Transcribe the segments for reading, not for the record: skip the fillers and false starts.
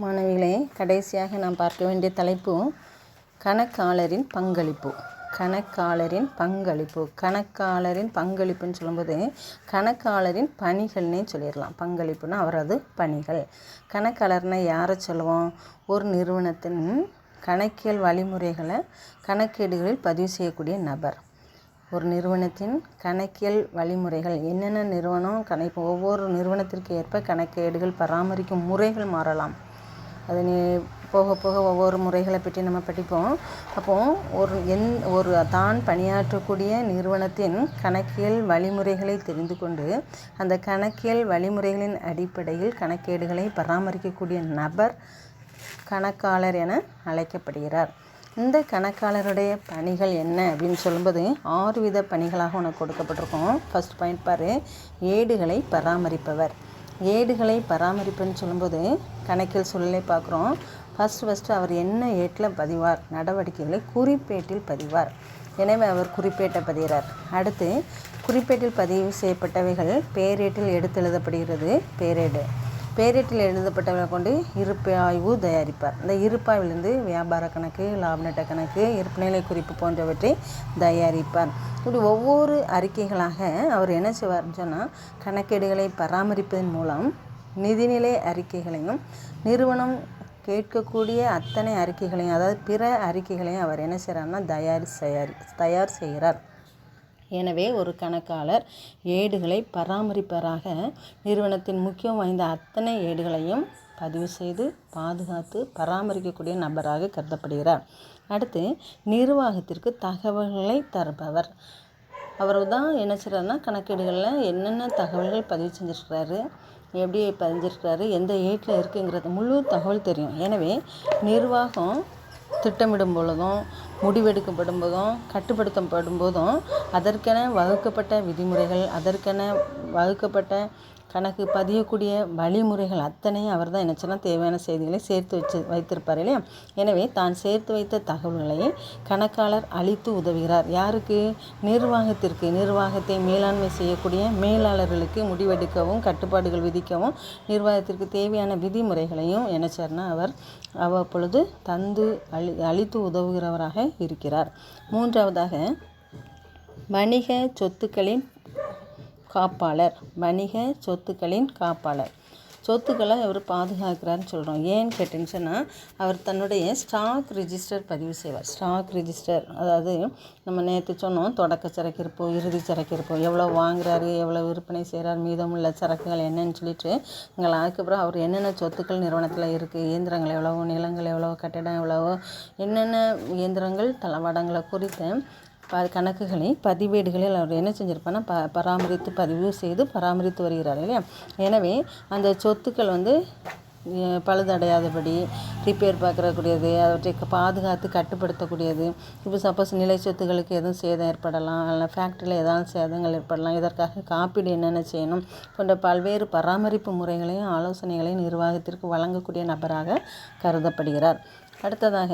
மாணவிகளே, கடைசியாக நாம் பார்க்க வேண்டிய தலைப்பு கணக்காளரின் பங்களிப்பு. கணக்காளரின் பங்களிப்பு. கணக்காளரின் பங்களிப்புன்னு சொல்லும்போது கணக்காளரின் பணிகள்னே சொல்லிடலாம். பங்களிப்புன்னா அவரது பணிகள். கணக்காளர்னா யாரை சொல்லுவோம்? ஒரு நிறுவனத்தின் கணக்கியல் வழிமுறைகளை கணக்கேடுகளில் பதிவு செய்யக்கூடிய நபர். ஒரு நிறுவனத்தின் கணக்கியல் வழிமுறைகள் என்னென்ன நிறுவனம் இப்போ ஒவ்வொரு நிறுவனத்திற்கு ஏற்ப கணக்கேடுகள் பராமரிக்கும் முறைகள் மாறலாம். அது போக போக ஒவ்வொரு முறைகளை பற்றி நம்ம படிப்போம். அப்போது ஒரு தான் பணியாற்றக்கூடிய நிறுவனத்தின் கணக்கியல் வழிமுறைகளை தெரிந்து கொண்டு அந்த கணக்கியல் வழிமுறைகளின் அடிப்படையில் கணக்கேடுகளை பராமரிக்கக்கூடிய நபர் கணக்காளர் என அழைக்கப்படுகிறார். இந்த கணக்காளருடைய பணிகள் என்ன அப்படின்னு சொல்லும்போது 6 வித பணிகளாக உனக்கு கொடுக்கப்பட்டிருக்கோம். ஃபர்ஸ்ட் பாயிண்ட் பாரு, ஏடுகளை பராமரிப்பவர். ஏடுகளை பராமரிப்புன்னு சொல்லும்போது கணக்கியல் சூழலை பார்க்குறோம். ஃபஸ்ட்டு அவர் என்ன ஏட்டில் பதிவார்? நடவடிக்கைகளை குறிப்பேட்டில் பதிவார். எனவே அவர் குறிப்பேட்டை பதிகிறார். அடுத்து குறிப்பேட்டில் பதிவு செய்யப்பட்டவைகள் பேரேட்டில் எடுத்து எழுதப்படுகிறது. பேரேட்டில் எழுதப்பட்டவர்களை கொண்டு இருப்பாய்வு தயாரிப்பார். இந்த இருப்பாய்விலிருந்து வியாபார கணக்கு, லாப நட்ட கணக்கு, இருப்புநிலை குறிப்பு போன்றவற்றை தயாரிப்பார். இப்படி ஒவ்வொரு அறிக்கைகளாக அவர் என்ன செய்வார்னு சொன்னால், கணக்கேடுகளை பராமரிப்பதன் மூலம் நிதிநிலை அறிக்கைகளையும் நிறுவனம் கேட்கக்கூடிய அத்தனை அறிக்கைகளையும், அதாவது பிற அறிக்கைகளையும் அவர் என்ன செய்கிறார்னா தயார் செய்கிறார். எனவே ஒரு கணக்காளர் ஏடுகளை பராமரிப்பவராக நிறுவனத்தின் முக்கியம் வாய்ந்த அத்தனை ஏடுகளையும் பதிவு செய்து பாதுகாத்து பராமரிக்கக்கூடிய நபராக கருதப்படுகிறார். அடுத்து நிர்வாகத்திற்கு தகவல்களை தருபவர். அவர் தான் என்ன செய்கிறாருன்னா, கணக்கேடுகளில் என்னென்ன தகவல்கள் பதிவு செஞ்சுருக்கிறாரு, எப்படி பதிஞ்சிருக்கிறாரு, எந்த ஏட்டில் இருக்குங்கிறது முழு தகவல் தெரியும். எனவே நிர்வாகம் திட்டமிடும் பொழுதும், முடிவெடுக்கப்படும் போதும், கட்டுப்படுத்தப்படும் போதும் அதற்கென வகுக்கப்பட்ட விதிமுறைகள், அதற்கென வகுக்கப்பட்ட கணக்கு பதியக்கூடிய வழிமுறைகள் அத்தனையும் அவர் தான் என்ன சொன்னால் தேவையான செய்திகளை சேர்த்து வைத்திருப்பார் இல்லையா? எனவே தான் சேர்த்து வைத்த தகவல்களை கணக்காளர் அளித்து உதவுகிறார். யாருக்கு? நிர்வாகத்திற்கு. நிர்வாகத்தை மேலாண்மை செய்யக்கூடிய மேலாளர்களுக்கு முடிவெடுக்கவும் கட்டுப்பாடுகள் விதிக்கவும் நிர்வாகத்திற்கு தேவையான விதிமுறைகளையும் என்ன செய்யறனா அவர் அவ்வப்பொழுது தந்து அளித்து உதவுகிறவராக இருக்கிறார். மூன்றாவதாக வணிக சொத்துக்களின் காப்பாளர். வணிக சொத்துக்களின் காப்பாளர். சொத்துக்களை அவர் பாதுகாக்கிறார்னு சொல்கிறோம். ஏன்னு கேட்டேன்னு சொன்னால், அவர் தன்னுடைய ஸ்டாக் ரிஜிஸ்டர் பதிவு செய்வார். ஸ்டாக் ரிஜிஸ்டர் அதாவது நம்ம நேற்று சொன்னோம், தொடக்க சரக்கு இருப்போ, இறுதி சரக்கு இருப்போ, எவ்வளோ வாங்குறாரு, எவ்வளோ விற்பனை செய்கிறார், மீதமுள்ள சரக்குகள் என்னன்னு சொல்லிட்டு அதுக்கப்புறம் அவர் என்னென்ன சொத்துக்கள் நிறுவனத்தில் இருக்குது, இயந்திரங்கள் எவ்வளவோ, நிலங்கள் எவ்வளவோ, கட்டிடம் எவ்வளவோ, என்னென்ன இயந்திரங்கள் தளவாடங்களை குறித்த கணக்குகளை பதிவேடுகளில் அவர் என்ன செஞ்சுருப்பார்னா பராமரித்து பதிவு செய்து பராமரித்து வருகிறார் இல்லையா? எனவே அந்த சொத்துக்கள் பழுதடையாதபடி ரிப்பேர் பார்க்கக்கூடியது, அவற்றை பாதுகாத்து கட்டுப்படுத்தக்கூடியது. இப்போ சப்போஸ் நிலை சொத்துக்களுக்கு எதுவும் சேதம் ஏற்படலாம், இல்லை ஃபேக்ட்ரியில் ஏதாவது சேதங்கள் ஏற்படலாம், இதற்காக காப்பீடு என்னென்ன செய்யணும் போன்ற பல்வேறு பராமரிப்பு முறைகளையும் ஆலோசனைகளையும் நிர்வாகத்திற்கு வழங்கக்கூடிய நபராக கருதப்படுகிறார். அடுத்ததாக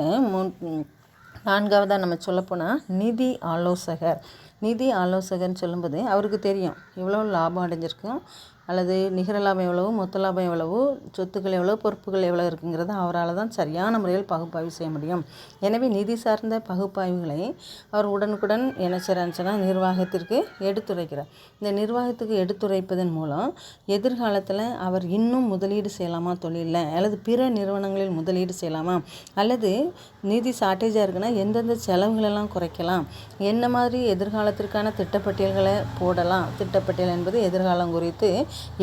நான்காவதாக நம்ம சொல்லப்போனால் நிதி ஆலோசகர். நிதி ஆலோசகர்னு சொல்லும்போது அவருக்கு தெரியும் எவ்வளோ லாபம் அடைஞ்சிருக்கும், அல்லது நிகர லாபம் எவ்வளவு, மொத்த லாபம் எவ்வளவு, சொத்துக்கள் எவ்வளோ, பொறுப்புகள் எவ்வளோ இருக்குங்கிறது அவரால் தான் சரியான முறையில் பகுப்பாய்வு செய்ய முடியும். எனவே நிதி சார்ந்த பகுப்பாய்வுகளை அவர் உடனுக்குடன் என்ன செய்கிறாருன்னு நிர்வாகத்திற்கு எடுத்துரைக்கிறார். இந்த நிர்வாகத்துக்கு எடுத்துரைப்பதன் மூலம் எதிர்காலத்தில் அவர் இன்னும் முதலீடு செய்யலாமா தொழிலில், அல்லது பிற நிறுவனங்களில் முதலீடு செய்யலாமா, அல்லது நிதி ஷார்ட்டேஜாக இருக்குன்னா எந்தெந்த செலவுகளெல்லாம் குறைக்கலாம், என்ன மாதிரி எதிர்காலத்திற்கான திட்டப்பட்டியல்களை போடலாம். திட்டப்பட்டியல் என்பது எதிர்காலம் குறித்து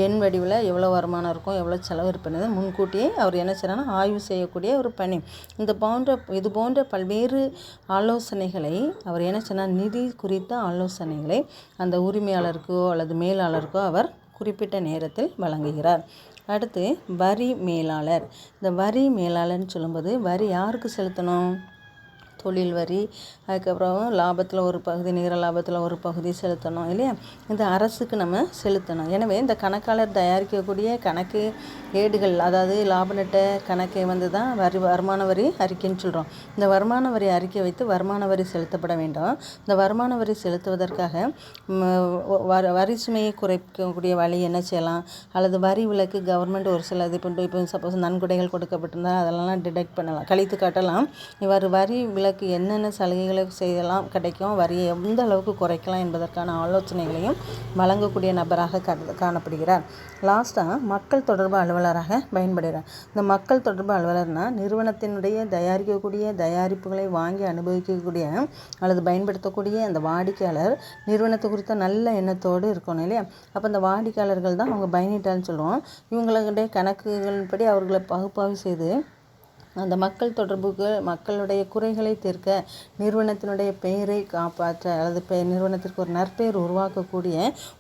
எண் வடிவில் எவ்வளோ வருமானம் இருக்கும், எவ்வளோ செலவு இருப்பது முன்கூட்டியே அவர் என்ன செய்யறாங்கன்னா ஆய்வு செய்யக்கூடிய ஒரு பணி. இது போன்ற பல்வேறு ஆலோசனைகளை அவர் என்ன சொன்னால் நிதி குறித்த ஆலோசனைகளை அந்த உரிமையாளருக்கோ அல்லது மேலாளருக்கோ அவர் குறிப்பிட்ட நேரத்தில் வழங்குகிறார். அடுத்து வரி மேலாளர். இந்த வரி மேலாளர்னு சொல்லும்போது வரி யாருக்கு செலுத்தணும்? தொழில் வரி, அதுக்கப்புறம் லாபத்தில் ஒரு பகுதி, நிகர லாபத்தில் ஒரு பகுதி செலுத்தணும் இல்லையா? இந்த அரசுக்கு நம்ம செலுத்தணும். எனவே இந்த கணக்காளர் தயாரிக்கக்கூடிய கணக்கு ஏடுகள், அதாவது லாப நட்ட கணக்கை தான் வருமான வரி அறிக்கைன்னு சொல்கிறோம். இந்த வருமான வரி அறிக்கை வைத்து வருமான வரி செலுத்தப்பட வேண்டும். இந்த வருமான வரி செலுத்துவதற்காக வரி சுமையை குறைக்கக்கூடிய வழி என்ன செய்யலாம்? அல்லது வரி விலக்கு கவர்மெண்ட் ஒரு சில இப்போ சப்போஸ் நன்கொடைகள் கொடுக்கப்பட்டிருந்தால் அதெல்லாம் டிடெக்ட் பண்ணலாம், கழித்து காட்டலாம். இவ்வாறு வரி விலக்கு என்னென்ன சலுகைகளை செய்யலாம், கிடைக்கும், வரியை எந்த அளவுக்கு குறைக்கலாம் என்பதற்கான ஆலோசனைகளையும் வழங்கக்கூடிய நபராக காணப்படுகிறார். லாஸ்ட்டாக மக்கள் தொடர்பு அலுவலராக பயன்படுகிறார். இந்த மக்கள் தொடர்பு அலுவலர்னால் நிறுவனத்தினுடைய தயாரிக்கக்கூடிய தயாரிப்புகளை வாங்கி அனுபவிக்கக்கூடிய அல்லது பயன்படுத்தக்கூடிய அந்த வாடிக்கையாளர் நிறுவனத்தை குறித்த நல்ல எண்ணத்தோடு இருக்கணும் இல்லையா? அப்போ அந்த வாடிக்கையாளர்கள் தான் அவங்க பயணிட்டான்னு சொல்லுவோம். இவங்களுடைய கணக்குகளின்படி அவர்களை பகுப்பாய்வு செய்து அந்த மக்கள் தொடர்புக்கு மக்களுடைய குறைகளை தீர்க்க, நிறுவனத்தினுடைய பெயரை காப்பாற்ற அல்லது நிறுவனத்திற்கு ஒரு நற்பெயர் உருவாக்கக்கூடிய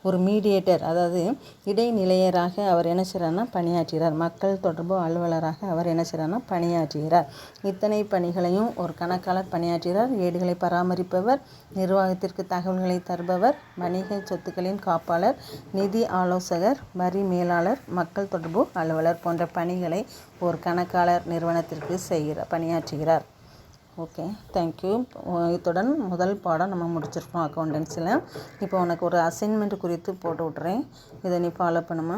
ஒரு மீடியேட்டர், அதாவது இடைநிலையராக அவர் என்ன செய்கிறார்னா பணியாற்றுகிறார். மக்கள் தொடர்பு அலுவலராக அவர் என்ன செய்கிறார்னா பணியாற்றுகிறார். இத்தனை பணிகளையும் ஒரு கணக்காளர் பணியாற்றுகிறார். ஏடுகளை பராமரிப்பவர், நிர்வாகத்திற்கு தகவல்களை தருபவர், வணிக சொத்துக்களின் காப்பாளர், நிதி ஆலோசகர், வரி மேலாளர், மக்கள் தொடர்பு அலுவலர் போன்ற பணிகளை ஒரு கணக்காளர் நிறுவனத்திற்கு பணியாற்றுகிறார். Okay, thank you. இத்துடன் முதல் பாடம் நம்ம முடிச்சிருக்கோம் அக்கௌண்டன்சியில். இப்போ உனக்கு ஒரு அசைன்மெண்ட் குறித்து போட்டு விட்றேன், இதை நீ ஃபாலோ பண்ணுமா?